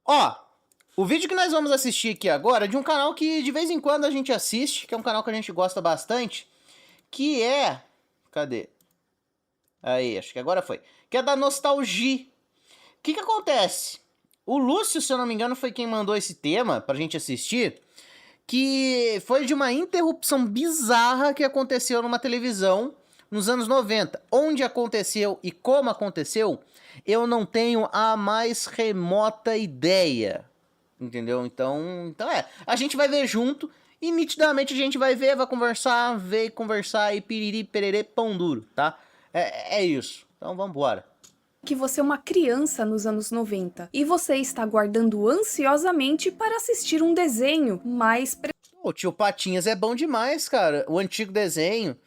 Ó, o vídeo que nós vamos assistir aqui agora é de um canal que de vez em quando a gente assiste, que é um canal que a gente gosta bastante, que é... Cadê? Aí, acho que agora foi. Que é da Nostalgia. O que acontece? O Lúcio, se eu não me engano, foi quem mandou esse tema pra gente assistir, que foi de uma interrupção bizarra que aconteceu numa televisão nos anos 90. Onde aconteceu e como aconteceu, eu não tenho a mais remota ideia. Entendeu? Então a gente vai ver junto e nitidamente a gente vai ver, vai conversar, ver e conversar e piriri, pererê, pão duro, tá? É isso. Então vamos embora. Que você é uma criança nos anos 90 e você está aguardando ansiosamente para assistir um desenho mais... O Tio Patinhas é bom demais, cara. O antigo desenho.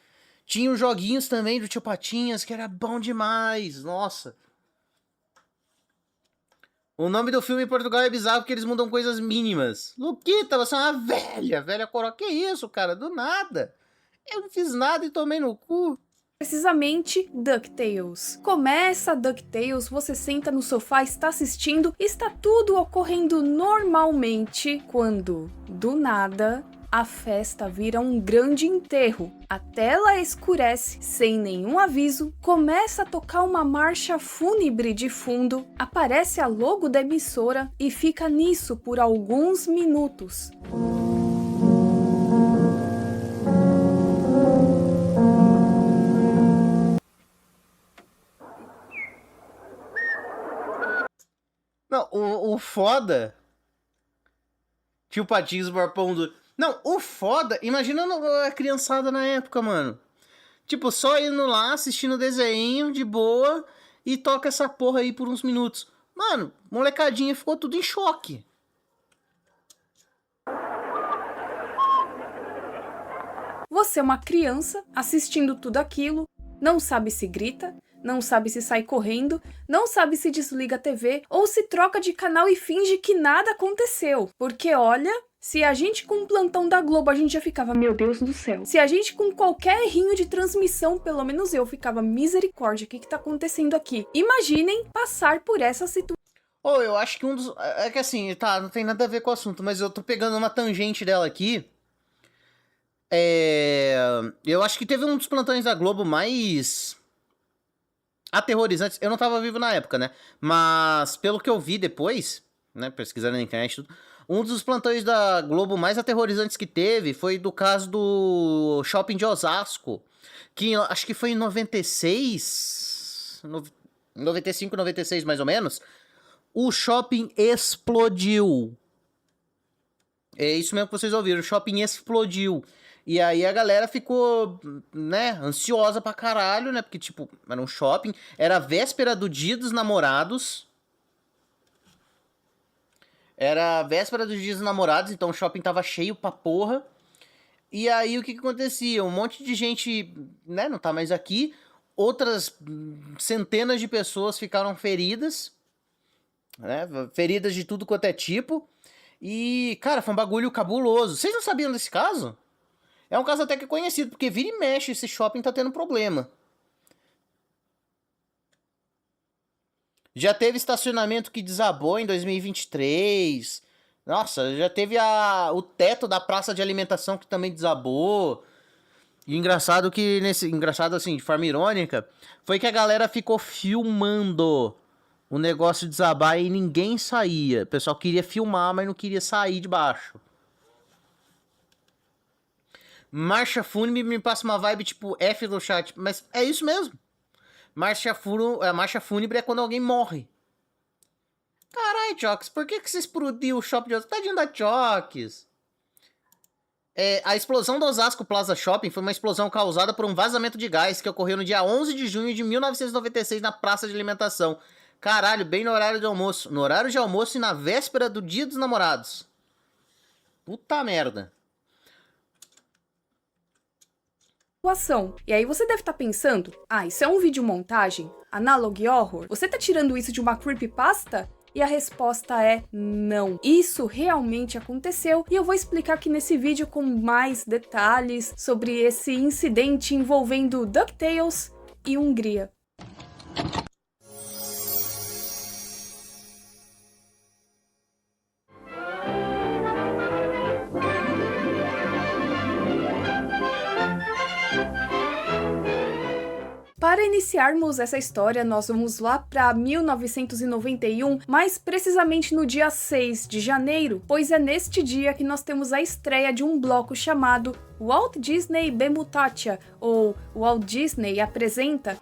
Tinha os joguinhos também do Tio Patinhas, que era bom demais. Nossa. O nome do filme em Portugal é bizarro porque eles mudam coisas mínimas. Luquita, você é uma velha. Velha coroa. Que isso, cara? Do nada. Eu não fiz nada e tomei no cu. Precisamente DuckTales. Começa DuckTales, você senta no sofá, está assistindo, está tudo ocorrendo normalmente, quando, do nada, a festa vira um grande enterro. A tela escurece, sem nenhum aviso, começa a tocar uma marcha fúnebre de fundo, aparece a logo da emissora e fica nisso por alguns minutos. Não, o foda... Tio Patinhas, Barpão do... Não, o foda... Imagina a criançada na época, mano. Tipo, só indo lá, assistindo o desenho, de boa, e toca essa porra aí por uns minutos. Mano, molecadinha ficou tudo em choque. Você é uma criança assistindo tudo aquilo, não sabe se grita, não sabe se sai correndo, não sabe se desliga a TV ou se troca de canal e finge que nada aconteceu. Porque olha, se a gente com um plantão da Globo a gente já ficava, meu Deus do céu. Se a gente com qualquer errinho de transmissão, pelo menos eu ficava, misericórdia, o que tá acontecendo aqui? Imaginem passar por essa situação. Ou eu acho que um dos... É que assim, tá, não tem nada a ver com o assunto, mas eu tô pegando uma tangente dela aqui. Eu acho que teve um dos plantões da Globo mais... aterrorizantes. Eu não tava vivo na época, né? Mas pelo que eu vi depois, né, pesquisando na internet tudo, um dos plantões da Globo mais aterrorizantes que teve foi do caso do shopping de Osasco, que acho que foi em 96, 95, 96 mais ou menos. O shopping explodiu. É isso mesmo que vocês ouviram, o shopping explodiu. E aí a galera ficou, né, ansiosa pra caralho, né? Porque, tipo, era um shopping. Era a véspera do Dia dos Namorados. Era a véspera do Dia dos Namorados, então o shopping tava cheio pra porra. E aí o que acontecia? Um monte de gente, né, não tá mais aqui. Outras centenas de pessoas ficaram feridas. Né? Feridas de tudo quanto é tipo. E, cara, foi um bagulho cabuloso. Vocês não sabiam desse caso? É um caso até que conhecido, porque vira e mexe, esse shopping tá tendo problema. Já teve estacionamento que desabou em 2023. Nossa, já teve o teto da praça de alimentação que também desabou. E engraçado que, engraçado assim, de forma irônica, foi que a galera ficou filmando o negócio desabar e ninguém saía. O pessoal queria filmar, mas não queria sair de baixo. Marcha fúnebre me passa uma vibe tipo F do chat, mas é isso mesmo. Marcha fúnebre é quando alguém morre. Carai, Choques, por que você explodiu o shopping de Osasco? Tadinho da Choques. A explosão do Osasco Plaza Shopping foi uma explosão causada por um vazamento de gás que ocorreu no dia 11 de junho de 1996 na praça de alimentação. Caralho, bem no horário de almoço. No horário de almoço e na véspera do Dia dos Namorados. Puta merda. E aí você deve estar pensando, isso é um vídeo montagem? Analog Horror? Você tá tirando isso de uma creepypasta? E a resposta é não. Isso realmente aconteceu e eu vou explicar aqui nesse vídeo com mais detalhes sobre esse incidente envolvendo DuckTales e Hungria. iniciarmos essa história, nós vamos lá para 1991, mais precisamente no dia 6 de janeiro, pois é neste dia que nós temos a estreia de um bloco chamado Walt Disney Bemutatia, ou Walt Disney Apresenta.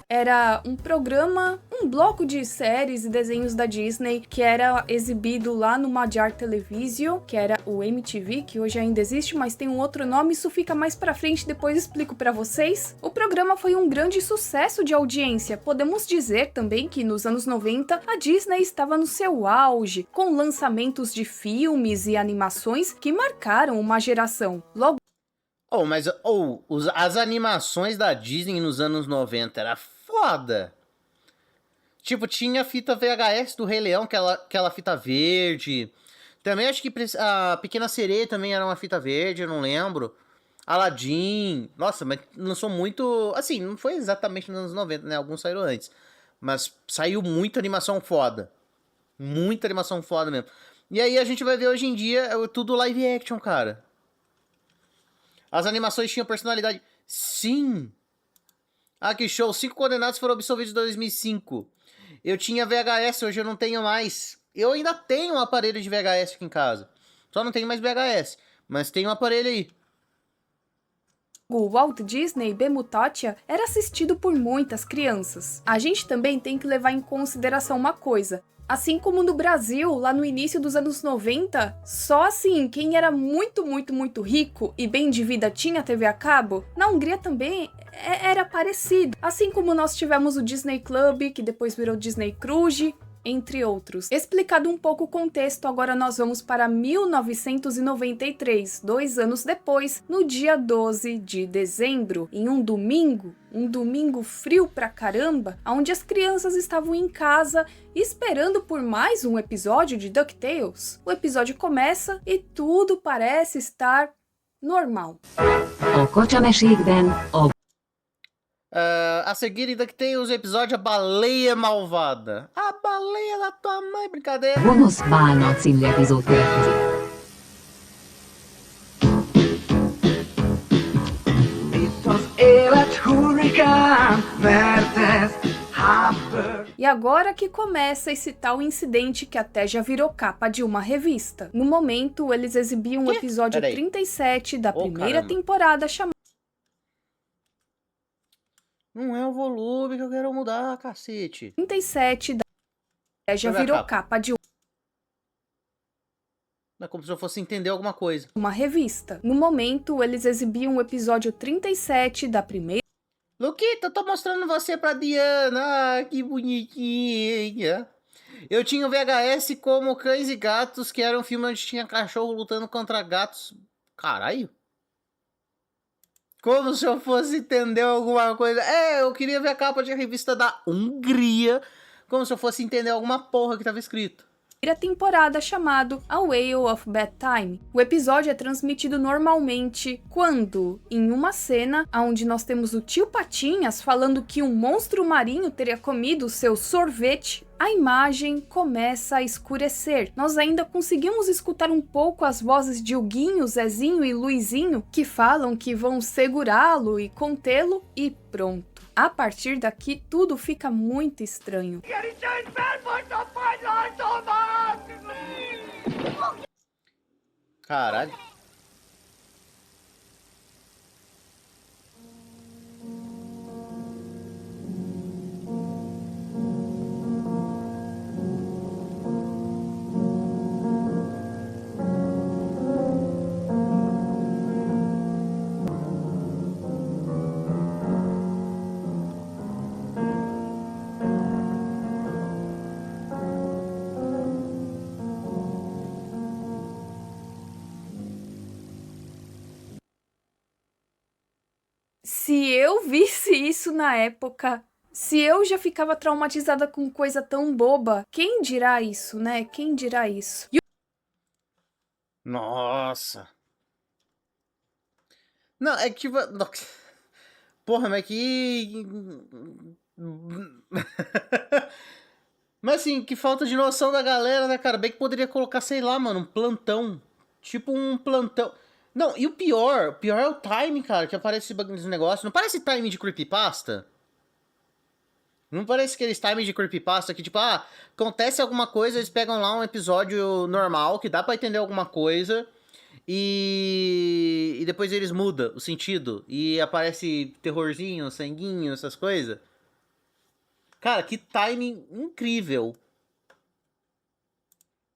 Era um programa, um bloco de séries e desenhos da Disney que era exibido lá no Magyar Televisio, que era o MTV, que hoje ainda existe, mas tem um outro nome, isso fica mais pra frente, depois explico pra vocês. O programa foi um grande sucesso de audiência. Podemos dizer também que nos anos 90 a Disney estava no seu auge, com lançamentos de filmes e animações que marcaram uma geração. Logo as animações da Disney nos anos 90 era foda. Tipo, tinha a fita VHS do Rei Leão, aquela fita verde. Também acho que a Pequena Sereia também era uma fita verde, eu não lembro. Aladdin. Nossa, mas lançou muito... Assim, não foi exatamente nos anos 90, né? Alguns saíram antes. Mas saiu muita animação foda. Muita animação foda mesmo. E aí a gente vai ver hoje em dia tudo live action, cara. As animações tinham personalidade. Sim! Ah, que show! 5 condenados foram absolvidos em 2005. Eu tinha VHS, hoje eu não tenho mais. Eu ainda tenho um aparelho de VHS aqui em casa. Só não tenho mais VHS. Mas tem um aparelho aí. O Walt Disney Bemutatia era assistido por muitas crianças. A gente também tem que levar em consideração uma coisa. Assim como no Brasil, lá no início dos anos 90, só assim, quem era muito rico e bem de vida tinha TV a cabo, na Hungria também era parecido. Assim como nós tivemos o Disney Club, que depois virou Disney Cruise, entre outros. Explicado um pouco o contexto, agora nós vamos para 1993, 2 anos depois, no dia 12 de dezembro, em um domingo frio pra caramba, onde as crianças estavam em casa esperando por mais um episódio de DuckTales. O episódio começa e tudo parece estar normal. A seguir em DuckTales, o episódio A Baleia Malvada. A baleia da tua mãe, brincadeira. Gonosz Bálna című epizód következik. Itt az élet hurrikán, mert ez Harper. E agora que começa esse tal incidente que até já virou capa de uma revista. No momento, eles exibiam o episódio 37 da primeira temporada chamado Não é o volume que eu quero mudar, cacete. 37 da já virou capa de É como se eu fosse entender alguma coisa. uma revista. No momento, eles exibiam o episódio 37 da primeira Luquita, eu tô mostrando você pra Diana. Ah, que bonitinha. Eu tinha o VHS como Cães e Gatos, que era um filme onde tinha cachorro lutando contra gatos. Caralho. Como se eu fosse entender alguma coisa. Eu queria ver a capa de revista da Hungria. Como se eu fosse entender alguma porra que tava escrito. temporada chamado A Whale of Bedtime. O episódio é transmitido normalmente quando, em uma cena onde nós temos o tio Patinhas falando que um monstro marinho teria comido seu sorvete, a imagem começa a escurecer. Nós ainda conseguimos escutar um pouco as vozes de Huguinho, Zezinho e Luizinho, que falam que vão segurá-lo e contê-lo, e pronto. A partir daqui, tudo fica muito estranho. Caralho. Se eu visse isso na época, se eu já ficava traumatizada com coisa tão boba, quem dirá isso, né? Quem dirá isso? Nossa. Não, é que... Porra, mas que... Mas assim, que falta de noção da galera, né, cara? Bem que poderia colocar, sei lá, mano, um plantão. Tipo um plantão. Não, e o pior é o time, cara, que aparece esse negócio. Não parece time de creepypasta? Não parece aqueles time de creepypasta que, tipo, acontece alguma coisa, eles pegam lá um episódio normal, que dá pra entender alguma coisa, e depois eles mudam o sentido, e aparece terrorzinho, sanguinho, essas coisas. Cara, que timing incrível.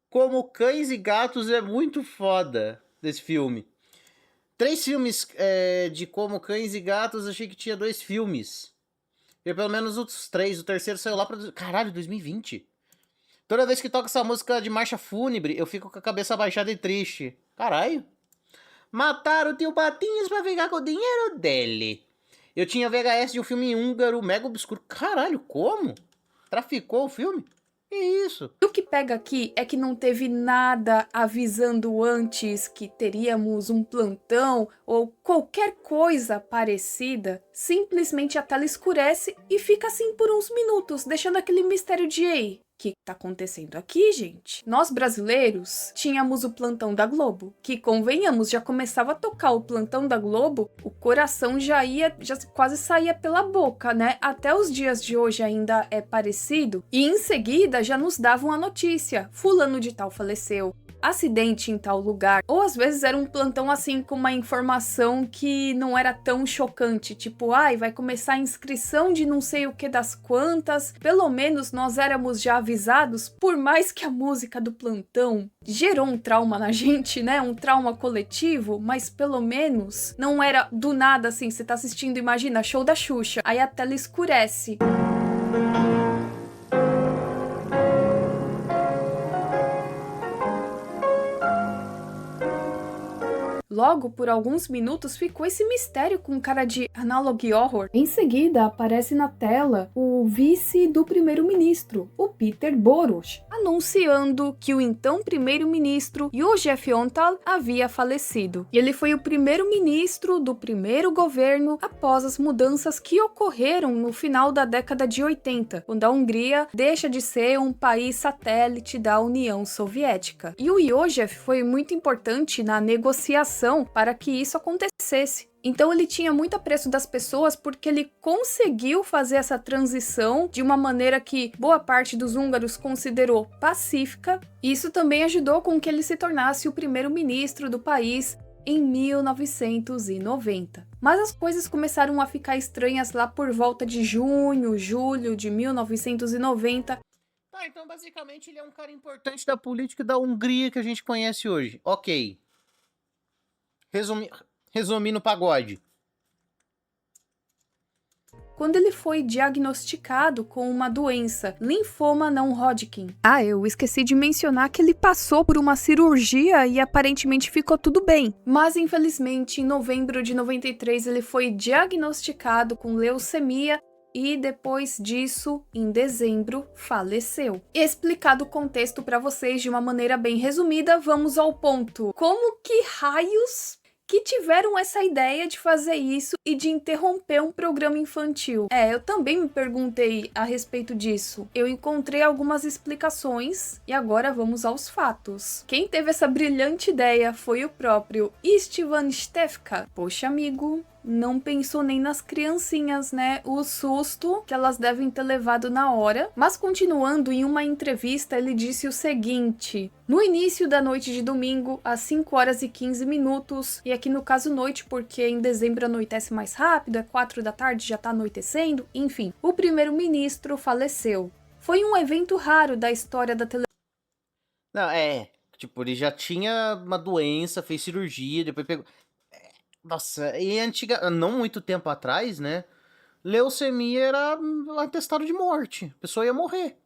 Como Cães e Gatos é muito foda desse filme. 3 filmes de Como Cães e Gatos, achei que tinha 2 filmes. E pelo menos os 3, o terceiro saiu lá pra... Caralho, 2020. Toda vez que toca essa música de marcha fúnebre, eu fico com a cabeça abaixada e triste. Caralho. Mataram o tio Patinhas pra ficar com o dinheiro dele. Eu tinha VHS de um filme húngaro mega obscuro. Caralho, como? Traficou o filme? Que isso? E o que pega aqui é que não teve nada avisando antes que teríamos um plantão ou qualquer coisa parecida. Simplesmente a tela escurece e fica assim por uns minutos, deixando aquele mistério de ei. O que tá acontecendo aqui, gente? Nós brasileiros tínhamos o plantão da Globo, que convenhamos, já começava a tocar o plantão da Globo, o coração já quase saía pela boca, né? Até os dias de hoje ainda é parecido. E em seguida já nos davam a notícia: fulano de tal faleceu, acidente em tal lugar. Ou às vezes era um plantão assim com uma informação que não era tão chocante, tipo, vai começar a inscrição de não sei o que das quantas. Pelo menos nós éramos já avisados, por mais que a música do plantão gerou um trauma na gente, né? Um trauma coletivo, mas pelo menos não era do nada assim, você tá assistindo, imagina, show da Xuxa, aí a tela escurece. Logo, por alguns minutos, ficou esse mistério com cara de analog horror. Em seguida, aparece na tela o vice do primeiro-ministro, o Peter Boros, anunciando que o então primeiro-ministro József Antal havia falecido. E ele foi o primeiro-ministro do primeiro governo após as mudanças que ocorreram no final da década de 80, quando a Hungria deixa de ser um país satélite da União Soviética. E o József foi muito importante na negociação para que isso acontecesse. Então ele tinha muito apreço das pessoas porque ele conseguiu fazer essa transição de uma maneira que boa parte dos húngaros considerou pacífica, e isso também ajudou com que ele se tornasse o primeiro-ministro do país em 1990. Mas as coisas começaram a ficar estranhas lá por volta de junho, julho de 1990. Então basicamente ele é um cara importante da política da Hungria que a gente conhece hoje. Ok. Resumindo o pagode. Quando ele foi diagnosticado com uma doença, linfoma não Hodgkin. Eu esqueci de mencionar que ele passou por uma cirurgia e aparentemente ficou tudo bem. Mas infelizmente, em novembro de 93, ele foi diagnosticado com leucemia e depois disso, em dezembro, faleceu. Explicado o contexto para vocês de uma maneira bem resumida, vamos ao ponto. Como que raios que tiveram essa ideia de fazer isso e de interromper um programa infantil? Eu também me perguntei a respeito disso. Eu encontrei algumas explicações e agora vamos aos fatos. Quem teve essa brilhante ideia foi o próprio Istvan Stefka. Poxa, amigo, não pensou nem nas criancinhas, né? O susto que elas devem ter levado na hora. Mas continuando, em uma entrevista, ele disse o seguinte: no início da noite de domingo, às 5 horas e 15 minutos, e aqui no caso noite, porque em dezembro anoitece mais rápido, é 4 da tarde, já tá anoitecendo, enfim, o primeiro-ministro faleceu. Foi um evento raro da história da televisão. Não, tipo, ele já tinha uma doença, fez cirurgia, depois pegou... Nossa, e não muito tempo atrás, né? Leucemia era um atestado de morte. A pessoa ia morrer.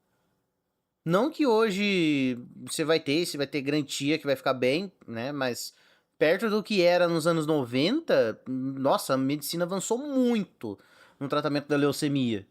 Não que hoje você vai ter garantia que vai ficar bem, né? Mas perto do que era nos anos 90, nossa, a medicina avançou muito no tratamento da leucemia.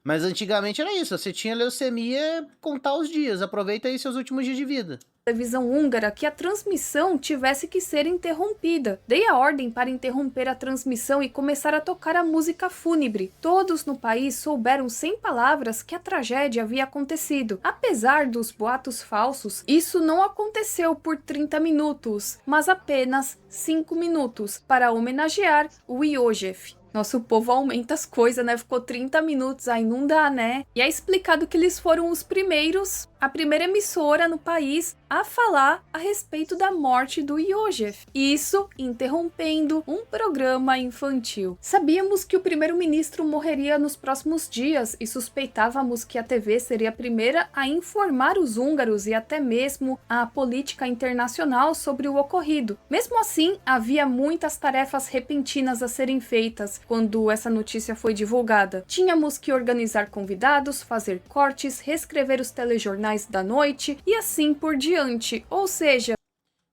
Mas antigamente era isso, você tinha leucemia, contar os dias, aproveita aí seus últimos dias de vida. televisão húngara que a transmissão tivesse que ser interrompida. Dei a ordem para interromper a transmissão e começar a tocar a música fúnebre. Todos no país souberam sem palavras que a tragédia havia acontecido. Apesar dos boatos falsos, isso não aconteceu por 30 minutos, mas apenas 5 minutos, para homenagear o Iosef. Nossa, o povo aumenta as coisas, né? Ficou 30 minutos, aí não dá, né? E é explicado que eles foram os primeiros, a primeira emissora no país a falar a respeito da morte do Iosef. Isso interrompendo um programa infantil. Sabíamos que o primeiro-ministro morreria nos próximos dias e suspeitávamos que a TV seria a primeira a informar os húngaros e até mesmo a política internacional sobre o ocorrido. Mesmo assim, havia muitas tarefas repentinas a serem feitas quando essa notícia foi divulgada. Tínhamos que organizar convidados, fazer cortes, reescrever os telejornais da noite e assim por diante. Ou seja...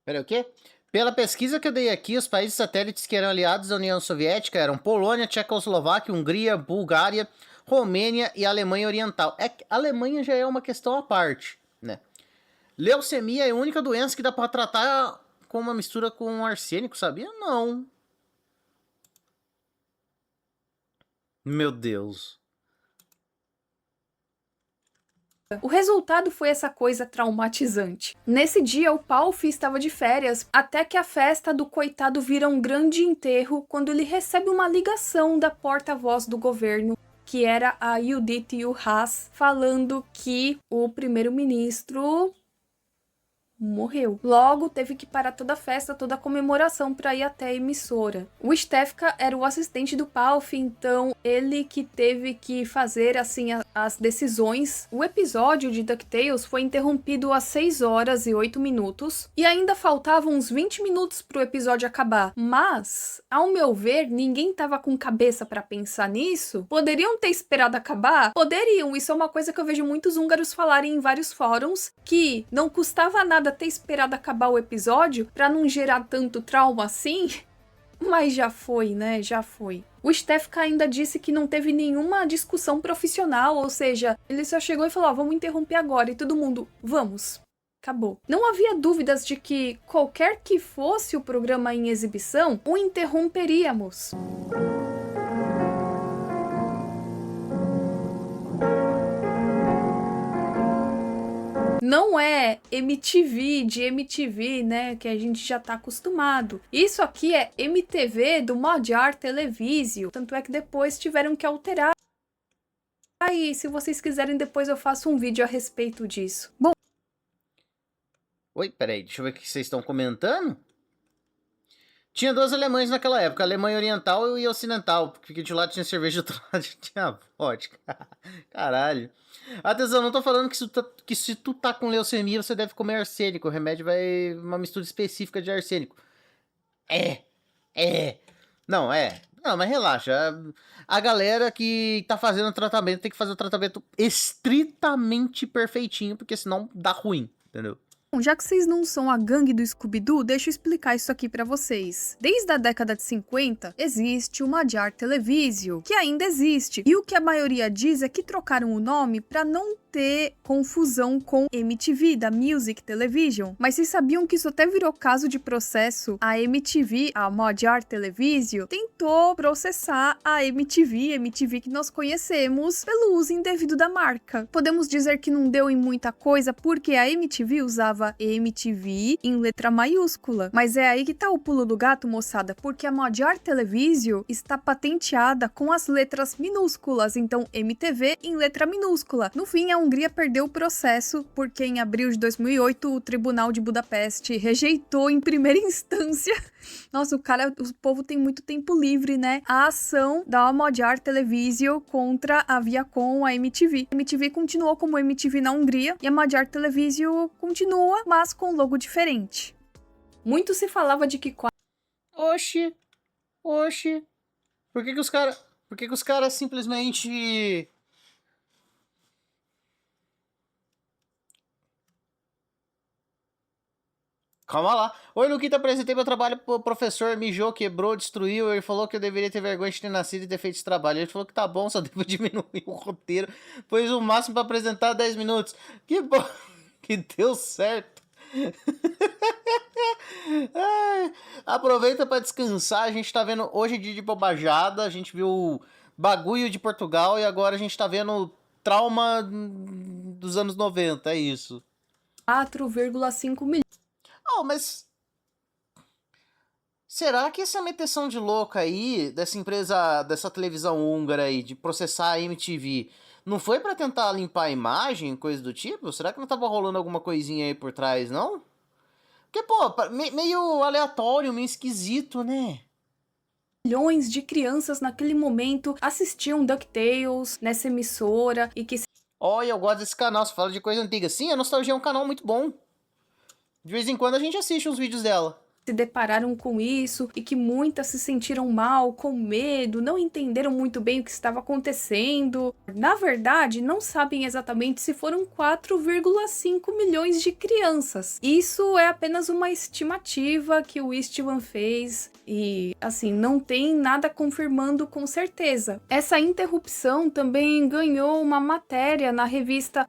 Peraí, o quê? Pela pesquisa que eu dei aqui, os países satélites que eram aliados da União Soviética eram Polônia, Tchecoslováquia, Hungria, Bulgária, Romênia e Alemanha Oriental. É que a Alemanha já é uma questão à parte, né? Leucemia é a única doença que dá pra tratar com uma mistura com arsênico, sabia? Não. Meu Deus. O resultado foi essa coisa traumatizante. Nesse dia, o Palfi estava de férias, até que a festa do coitado vira um grande enterro quando ele recebe uma ligação da porta-voz do governo, que era a Judith Juhas, falando que o primeiro-ministro morreu. Logo, teve que parar toda a festa, toda a comemoração para ir até a emissora. O Stefka era o assistente do Palfi, então ele que teve que fazer assim as decisões. O episódio de DuckTales foi interrompido às 6 horas e 8 minutos e ainda faltavam uns 20 minutos para o episódio acabar. Mas, ao meu ver, ninguém tava com cabeça para pensar nisso. Poderiam ter esperado acabar? Poderiam. Isso é uma coisa que eu vejo muitos húngaros falarem em vários fóruns, que não custava nada ter esperado acabar o episódio para não gerar tanto trauma assim, mas já foi, né? Já foi. O Stefka ainda disse que não teve nenhuma discussão profissional, ou seja, ele só chegou e falou, vamos interromper agora, e todo mundo, vamos. Acabou. Não havia dúvidas de que, qualquer que fosse o programa em exibição, o interromperíamos. Não é MTV de MTV, né, que a gente já tá acostumado. Isso aqui é MTV do Magyar Televízió. Tanto é que depois tiveram que alterar. Aí, se vocês quiserem, depois eu faço um vídeo a respeito disso. Bom. Oi, peraí, deixa eu ver o que vocês estão comentando. Tinha duas Alemanhas naquela época, a Alemanha Oriental e Ocidental, porque de um lado tinha cerveja e do outro lado tinha vodka. Caralho. Atenção, não tô falando que se tu tá com leucemia, você deve comer arsênico. O remédio vai uma mistura específica de arsênico. Não, mas relaxa. A galera que tá fazendo tratamento tem que fazer o tratamento estritamente perfeitinho, porque senão dá ruim, entendeu? Bom, já que vocês não são a gangue do Scooby-Doo, deixa eu explicar isso aqui pra vocês. Desde a década de 50, existe o Magyar Televízió, que ainda existe. E o que a maioria diz é que trocaram o nome pra não ter confusão com MTV, da Music Television. Mas vocês sabiam que isso até virou caso de processo? A MTV, a Magyar Televízió, tentou processar a MTV que nós conhecemos, pelo uso indevido da marca. Podemos dizer que não deu em muita coisa, porque a MTV usava MTV em letra maiúscula. Mas é aí que tá o pulo do gato, moçada, porque a Magyar Televízió está patenteada com as letras minúsculas, então MTV em letra minúscula. No fim, a Hungria perdeu o processo porque em abril de 2008 o Tribunal de Budapeste rejeitou em primeira instância. Nossa, o povo tem muito tempo livre, né? A ação da Magyar Televízió contra a Viacom, a MTV. A MTV continuou como MTV na Hungria e a Magyar Televízió continua, mas com logo diferente. Muito se falava de que... Oxi. Por que os caras simplesmente... Calma lá. Oi, Luquita, apresentei meu trabalho pro professor, mijou, quebrou, destruiu. Ele falou que eu deveria ter vergonha de ter nascido e ter feito esse trabalho. Ele falou que tá bom, só devo diminuir o roteiro. Pois o máximo pra apresentar 10 minutos. Que bom que deu certo. Ai, aproveita pra descansar. A gente tá vendo hoje dia de bobajada. A gente viu bagulho de Portugal e agora a gente tá vendo trauma dos anos 90. É isso. 4,5 milhões. Oh, mas será que essa meteção de louca aí, dessa empresa, dessa televisão húngara aí, de processar a MTV, não foi pra tentar limpar a imagem, coisa do tipo? Será que não tava rolando alguma coisinha aí por trás, não? Porque, pô, meio aleatório, meio esquisito, né? Milhões de crianças naquele momento assistiam DuckTales nessa emissora e que Olha, eu gosto desse canal, você fala de coisa antiga. Sim, a Nostalgia é um canal muito bom. De vez em quando a gente assiste uns vídeos dela. se depararam com isso e que muitas se sentiram mal, com medo, não entenderam muito bem o que estava acontecendo. Na verdade, não sabem exatamente se foram 4,5 milhões de crianças. Isso é apenas uma estimativa que o Istvan fez e, assim, não tem nada confirmando com certeza. Essa interrupção também ganhou uma matéria na revista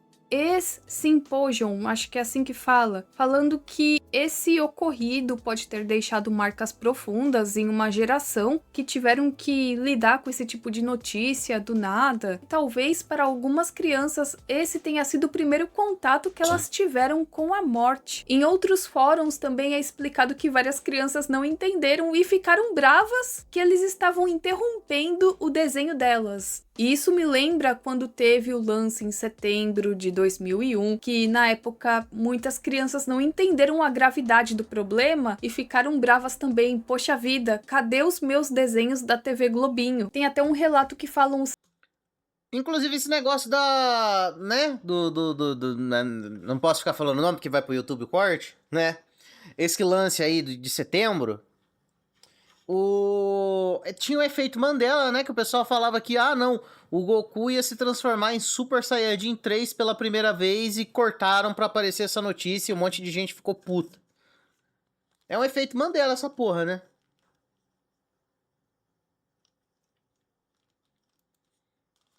Symposium, acho que é assim que fala, falando que esse ocorrido pode ter deixado marcas profundas em uma geração que tiveram que lidar com esse tipo de notícia do nada. Talvez para algumas crianças esse tenha sido o primeiro contato que elas tiveram com a morte. Em outros fóruns também é explicado que várias crianças não entenderam e ficaram bravas que eles estavam interrompendo o desenho delas. E isso me lembra quando teve o lance em setembro de 2001, que na época muitas crianças não entenderam a gravidade do problema e ficaram bravas também. Poxa vida, cadê os meus desenhos da TV Globinho? Tem até um relato que falam... Inclusive esse negócio da... né? Né, não posso ficar falando o nome porque vai pro YouTube o corte, né? Esse lance aí de setembro... Tinha o efeito Mandela, né? Que o pessoal falava que, não, o Goku ia se transformar em Super Saiyajin 3 pela primeira vez e cortaram pra aparecer essa notícia e um monte de gente ficou puta. É um efeito Mandela essa porra, né?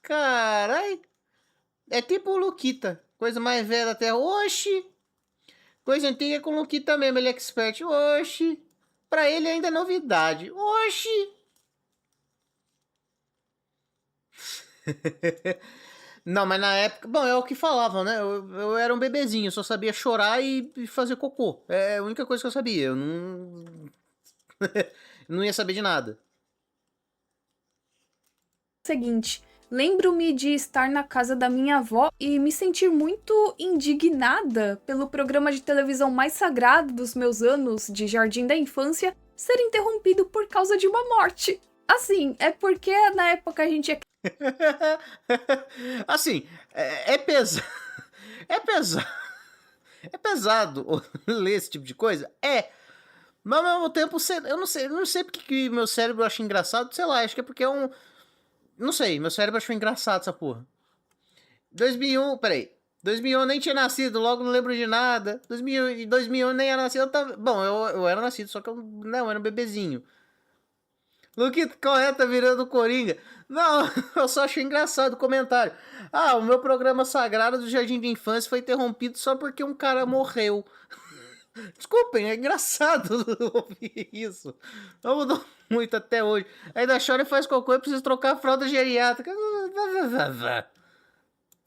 Carai. É tipo o Luquita. Coisa mais velha da Terra. Oxi. Coisa antiga é com o Luquita mesmo, ele é expert. Oxi. Pra ele ainda é novidade. Oxi! Não, mas na época... Bom, é o que falavam, né? Eu era um bebezinho, só sabia chorar e fazer cocô. É a única coisa que eu sabia. Eu não... não ia saber de nada. Seguinte... Lembro-me de estar na casa da minha avó e me sentir muito indignada pelo programa de televisão mais sagrado dos meus anos de jardim da infância ser interrompido por causa de uma morte. Assim, é porque na época a gente é... Assim, é pesado. É pesado. É pesado ler esse tipo de coisa? É. Mas ao mesmo tempo, eu não sei porque que meu cérebro acha engraçado. Sei lá, acho que é porque é um... Não sei, meu cérebro achou engraçado essa porra. 2001, peraí. 2001 eu nem tinha nascido, logo não lembro de nada. 2001 eu nem era nascido. Bom, eu era nascido, só que eu não era um bebezinho. Luquito, qual é? Tá virando Coringa. Não, eu só achei engraçado o comentário. O meu programa sagrado do Jardim de Infância foi interrompido só porque um cara morreu. Desculpem, é engraçado ouvir isso. Não mudou muito até hoje. Ainda chora e faz cocô e precisa trocar a fralda geriátrica.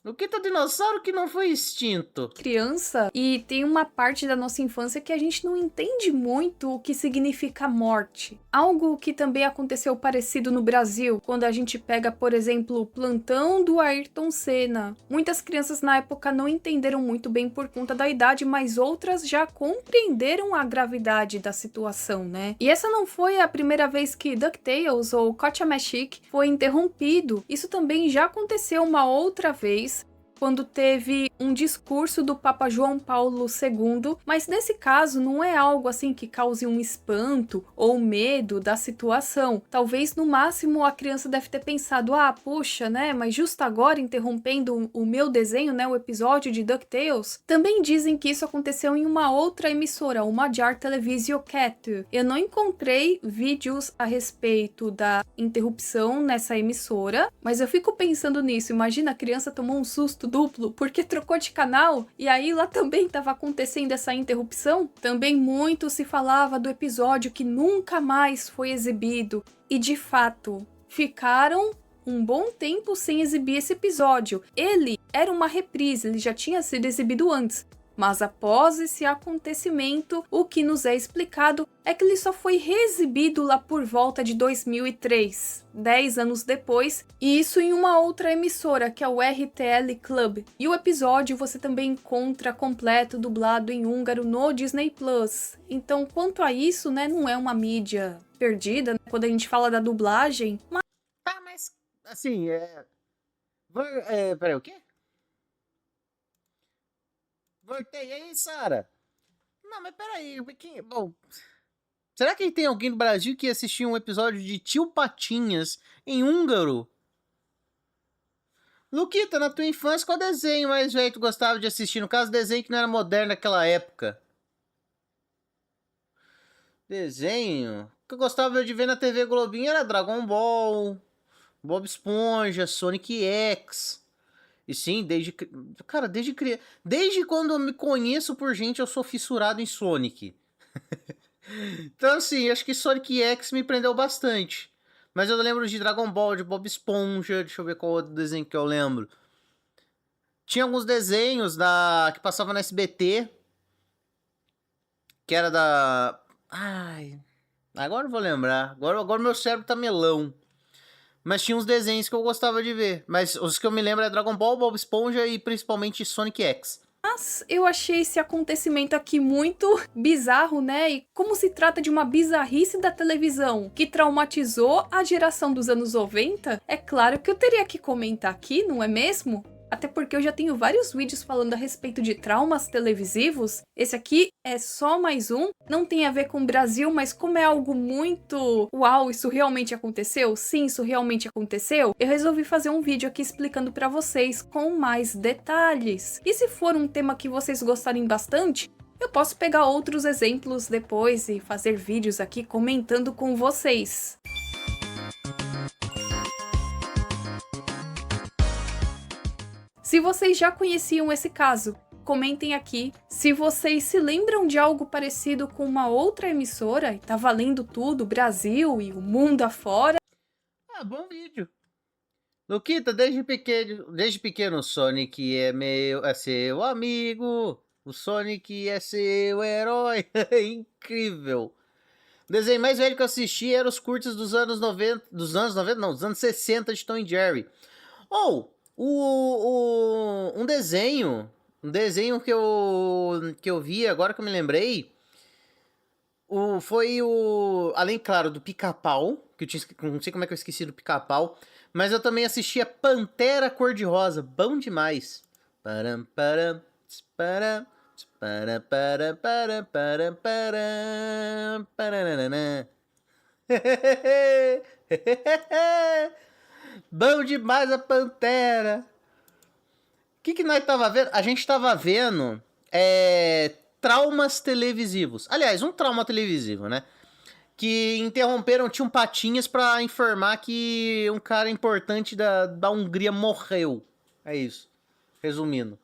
O que tá dinossauro que não foi extinto? criança e tem uma parte da nossa infância que a gente não entende muito o que significa morte. Algo que também aconteceu parecido no Brasil, quando a gente pega, por exemplo, o plantão do Ayrton Senna. Muitas crianças na época não entenderam muito bem por conta da idade, mas outras já compreenderam a gravidade da situação, né? E essa não foi a primeira vez que DuckTales ou Kotchamashik foi interrompido. Isso também já aconteceu uma outra vez, quando teve um discurso do Papa João Paulo II, mas nesse caso não é algo assim que cause um espanto ou medo da situação. Talvez no máximo a criança deve ter pensado, poxa, né, mas justo agora interrompendo o meu desenho, né, o episódio de DuckTales. Também dizem que isso aconteceu em uma outra emissora, o Magyar Televisio 4. Eu não encontrei vídeos a respeito da interrupção nessa emissora, mas eu fico pensando nisso, imagina a criança tomou um susto salto duplo porque trocou de canal e aí lá também estava acontecendo essa interrupção. Também muito se falava do episódio que nunca mais foi exibido e de fato ficaram um bom tempo sem exibir esse episódio. Ele era uma reprise, ele já tinha sido exibido antes. Mas após esse acontecimento, o que nos é explicado é que ele só foi reexibido lá por volta de 2003, 10 anos depois, e isso em uma outra emissora, que é o RTL Club. E o episódio você também encontra completo dublado em húngaro no Disney Plus. Então, quanto a isso, né, não é uma mídia perdida, né, quando a gente fala da dublagem. Tá, mas assim, peraí, o quê? Voltei aí, Sara. Não, mas peraí. Bom, será que tem alguém no Brasil que assistiu um episódio de Tio Patinhas em húngaro? Luquita, na tua infância, qual desenho mais velho tu gostava de assistir? No caso, desenho que não era moderno naquela época. Desenho? O que eu gostava de ver na TV Globinho era Dragon Ball, Bob Esponja, Sonic X. E sim, desde criança. Desde quando eu me conheço por gente, eu sou fissurado em Sonic. Então, assim, acho que Sonic X me prendeu bastante. Mas eu lembro de Dragon Ball, de Bob Esponja. Deixa eu ver qual outro desenho que eu lembro. Tinha alguns desenhos que passavam na SBT. Que era da... Ai... Agora eu vou lembrar. Agora meu cérebro tá melão. Mas tinha uns desenhos que eu gostava de ver. Mas os que eu me lembro é Dragon Ball, Bob Esponja e principalmente Sonic X. Mas eu achei esse acontecimento aqui muito bizarro, né? E como se trata de uma bizarrice da televisão que traumatizou a geração dos anos 90, é claro que eu teria que comentar aqui, não é mesmo? Até porque eu já tenho vários vídeos falando a respeito de traumas televisivos. Esse aqui é só mais um. Não tem a ver com o Brasil, mas como é algo muito... Uau, isso realmente aconteceu? Sim, isso realmente aconteceu. Eu resolvi fazer um vídeo aqui explicando pra vocês com mais detalhes. E se for um tema que vocês gostarem bastante, eu posso pegar outros exemplos depois e fazer vídeos aqui comentando com vocês. Se vocês já conheciam esse caso, comentem aqui. Se vocês se lembram de algo parecido com uma outra emissora e tá valendo tudo, Brasil e o mundo afora. Ah, bom vídeo. Luquita, desde pequeno o Sonic é seu amigo. O Sonic é seu herói. Incrível. O desenho mais velho que eu assisti era os curtas dos anos 90. Dos anos 90, não, dos anos 60 de Tom e Jerry. Um desenho que eu vi, agora que eu me lembrei, foi além, claro, do Pica-Pau, que não sei como é que eu esqueci do Pica-Pau, mas eu também assistia Pantera Cor-de-Rosa, bom demais. Param, param, param, param, param, param, param, param, paranana. Bom demais a Pantera. O que nós tava vendo? A gente tava vendo traumas televisivos. Aliás, um trauma televisivo, né? Que interromperam Tio Patinhas pra informar que um cara importante da Hungria morreu. É isso. Resumindo.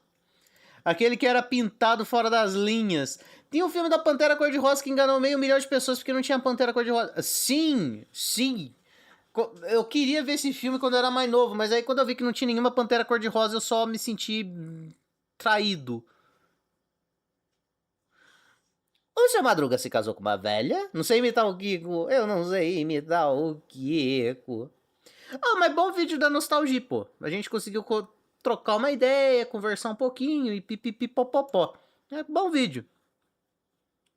Aquele que era pintado fora das linhas. Tem um filme da Pantera Cor-de-Rosa que enganou 500 mil de pessoas porque não tinha Pantera Cor-de-Rosa. Sim, sim. Eu queria ver esse filme quando eu era mais novo, mas aí quando eu vi que não tinha nenhuma Pantera Cor-de-Rosa, eu só me senti traído. O seu Madruga se casou com uma velha? Não sei imitar o Kiko. Eu não sei imitar o Kiko. Mas bom vídeo da nostalgia, pô. A gente conseguiu trocar uma ideia, conversar um pouquinho e pipipipopopó. É bom vídeo.